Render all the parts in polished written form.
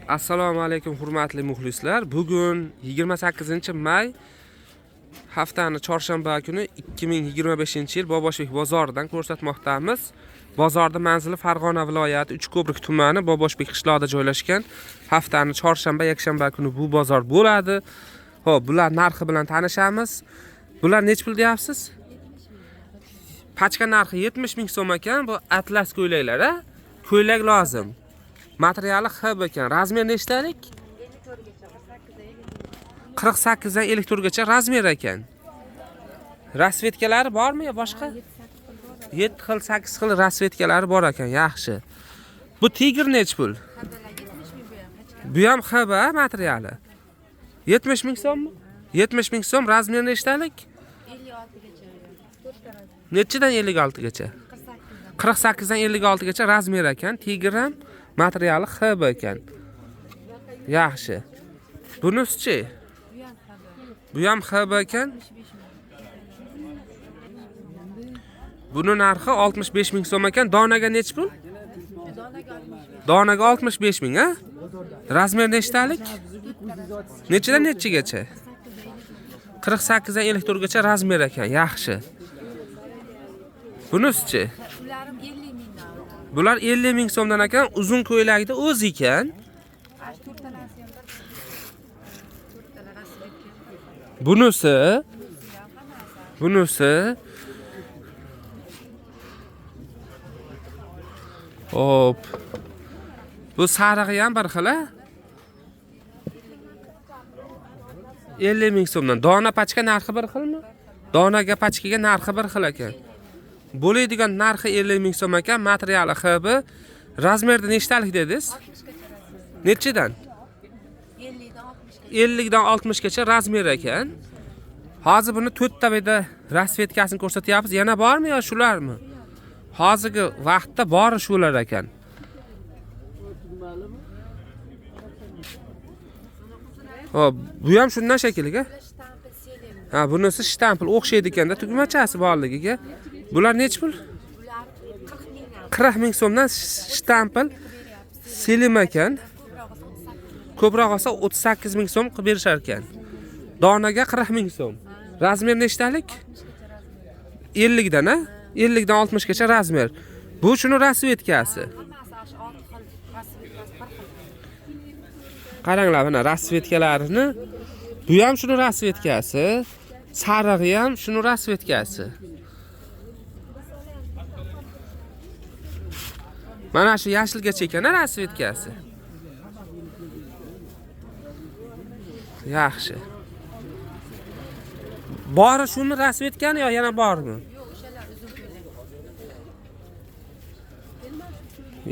Assalomu alaykum hurmatli muxlislar. Bugun 28-may haftani chorshanba kuni 2025-yil Boboshbek bozoridan ko'rsatmoqdamiz. Bozorda manzili Farg'ona viloyati Uchko'prik tumani Boboshbek qishlog'ida joylashgan. Haftani chorshanba, yakshanba kuni bu bozor bo'ladi. Xo'p, bular narxi bilan tanishamiz. Bular nech pul deyapsiz? Pachka narxi 70 ming so'm ekan. Bu atlas ko'ylaklar, a? Ko'ylak lozim. Materiali xib ekan. Razmer nechtalik? 48 dan 54 gacha razmer ekan. Rasvetkalari bormi yo boshqa? 7 xil, 8 xil rasvetkalari bor ekan, yaxshi. Bu tigr nech pul? Bu ham xib materiali. 70 ming so'mmi? 70 ming so'm, razmer nechtalik? 56 gacha. Nechidan 56 gacha? 48 dan 56 gacha razmer ekan. Tigr ham materiali xib ekan. Yaxshi. Bunisi-chi? Bu ham xib ekan. Buni narxi 65 ming so'm ekan. Donaga nech pul? Donaga 65 ming, ha? Razmer nechtalik? Nechidan nechigacha? 48 dan 54 gacha razmer ekan. Yaxshi. Bunisi-chi? Bular 50 ming so'mdan ekan, uzun ko'ylakda o'z ekan. Bunisi hop. Bu sarig'i ham bir xil, a? 50 ming so'mdan. Dona pachka narxi bir xilmi? Donaga pachkaga narxi bir xil ekan. Bo'ladigan narxi 50 ming so'm ekan, materiali xbi. Razmerda nechtalik dedingiz? Nechidan? 50 dan 60 gacha razmer ekan. Hozir buni 4 tavada rasvetkasini ko'rsatyapmiz. Yana bormi yo shularmi? Hozirgi vaqtda bori shular ekan. Hop, bu ham shundan shakliga. Ha, bunisi shtampl o'xshaydi ekanda, tugmachasi borligiga. Bular nech pul? 40 ming so'mdan shtampl selim ekan. Ko'proq olsa 38 ming so'm qilib berishar ekan. Donaga 40 ming so'm. Razmer nechtalik? 50 dan, ha? 50 dan 60 gacha razmer. Bu shuni rasvetkasi. Qaranglar, mana rasvetkalarini. Bu ham shuni rasvetkasi. Sarig'i ham shuni rasvetkasi. Mana shu yashilgacha ekan rasvetkasi. Yaxshi. Bori shuni rasvetkani yo yana bormi?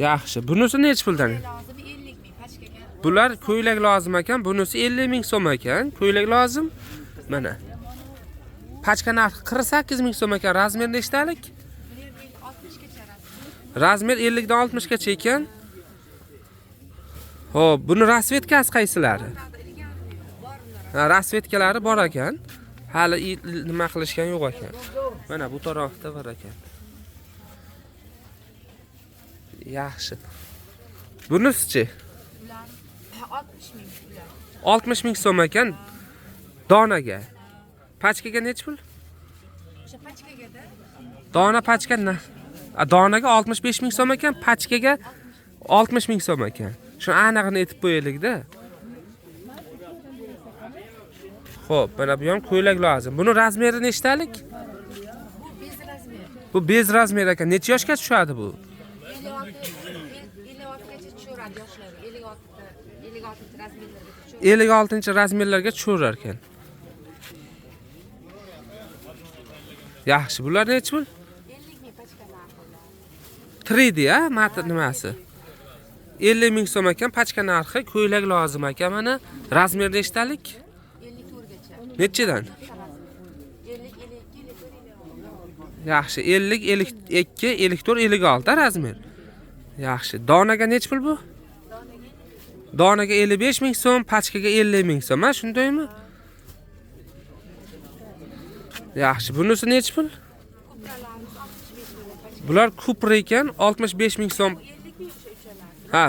Yaxshi. Bunisi nech puldan? Bular ko'ylak lozim ekan. Bunisi 50 ming so'm ekan. Ko'ylak lozim. Mana. Pachka narxi 48 ming so'm ekan. Razmer nechtalik? Razmer 50 dan 60 gacha ekan. Xo'p, buni rasvetkasi qaysilari? Ha, rasvetkalari bor ekan. Hali nima qilishgan yo'q ekan. Mana bu tarafda bor ekan. Yaxshi. Bunisi-chi? 60 ming so'm ekan donaga. Pachkaga nech pul? O'sha pachkaga-da. Dona pachka donaga 65 ming so'm ekan, pachkaga 60 ming so'm ekan. Shu aniqini aytib qo'yaylik-da. Xo'p, mana bu ham ko'ylak lozim. Buni razmeri nechtalik? Bu bez razmer ekan. Necha yoshga tushadi bu? 56 razmerlarga tusharar ekan. Yaxshi, bular nech pul? 50 ming pachka narxi. 3D, a? Matn nimasi? 50 ming so'm ekan, pachka narxi, ko'ylak lozim ekan. Mana razmer nechtalik? 54 gacha. Nechidan? 50 Yaxshi, 50, 52, 54, 56 razmer. Yaxshi. Donaga nech pul bu? Donaga 55 ming so'm, pachkaga 50 ming so'm, ha, shundaymi? Yaxshi, bunisi nech pul? Bular kupra ekan, 65 ming so'm. Ha.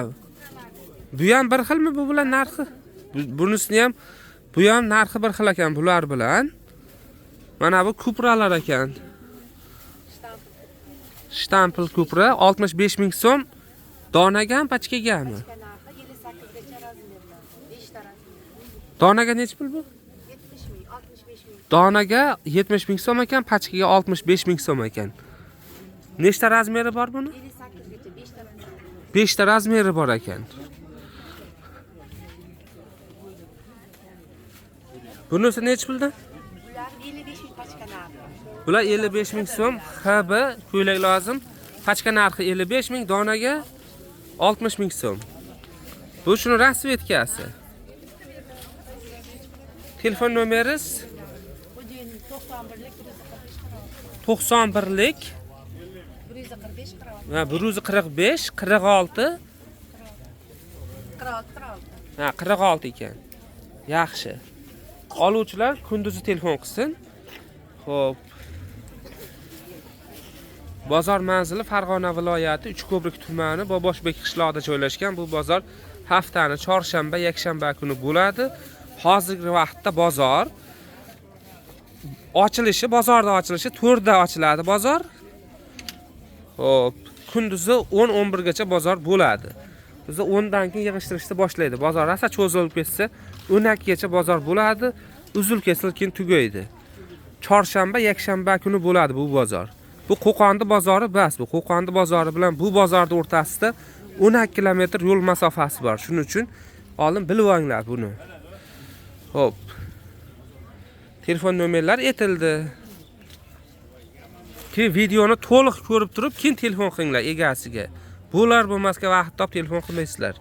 Bu ham bir xilmi bu bilan narxi? Bunisini ham bu ham narxi bir xil ekan bular bilan. Mana bu kupralar ekan. Shtampl kupra 65 ming so'm. Donaga ham, pachkagami? Pachka narxi 58gacha razmerlar. 5 ta razmer. Donaga necha pul bu? 70 ming, 65 ming. Donaga 70 ming so'm ekan, pachkaga 65 ming so'm ekan. Nechta razmeri bor buni? 58gacha 5 ta razmer. 5 ta razmeri bor ekan. Bunisi necha puldan? Bular 55 ming pachka narxi. Bular 55 ming so'm. HB ko'ylak lozim. Pachka narxi 55 ming, donaga 60 ming so'm. Bu shuni rasvetkasi. Telefon nomeringiz? Bu joyning 91lik 91lik 145 va 145 46 46. ha 46 ekan. Yaxshi. Oluvchilar kunduzi telefon qilsin. Xo'p. Bozor manzili Farg'ona viloyati Uchko'prik tumani Boboshbek qishlog'ida joylashgan. Bu bozor haftani chorshanba, yakshanba kuni bo'ladi. Hozirgi vaqtda bozor bozorda ochilishi 4 da ochiladi bozor. Xo'p, kunduzi 10-11 gacha bozor bo'ladi. Biz 10 dan keyin yig'ishtirishni boshlaydi. Bozor rosa cho'zilib ketsa 12 gacha bozor bo'ladi. Uzil kesil keyin tugaydi. Chorshanba, yakshanba kuni bo'ladi bu bozor. Bu Qo'qonda bozori bas. Bu Qo'qonda bozori bilan bu bozorning o'rtasida 12 kilometr yo'l masofasi bor. Shuning uchun oldin bilib olinglar buni. Xo'p. Telefon nomerlar aytildi. Keyin videoni to'liq ko'rib turib, keyin telefon qilinglar egasiga. Bular bo'lmasga vaqt top telefon qilmaysizlar.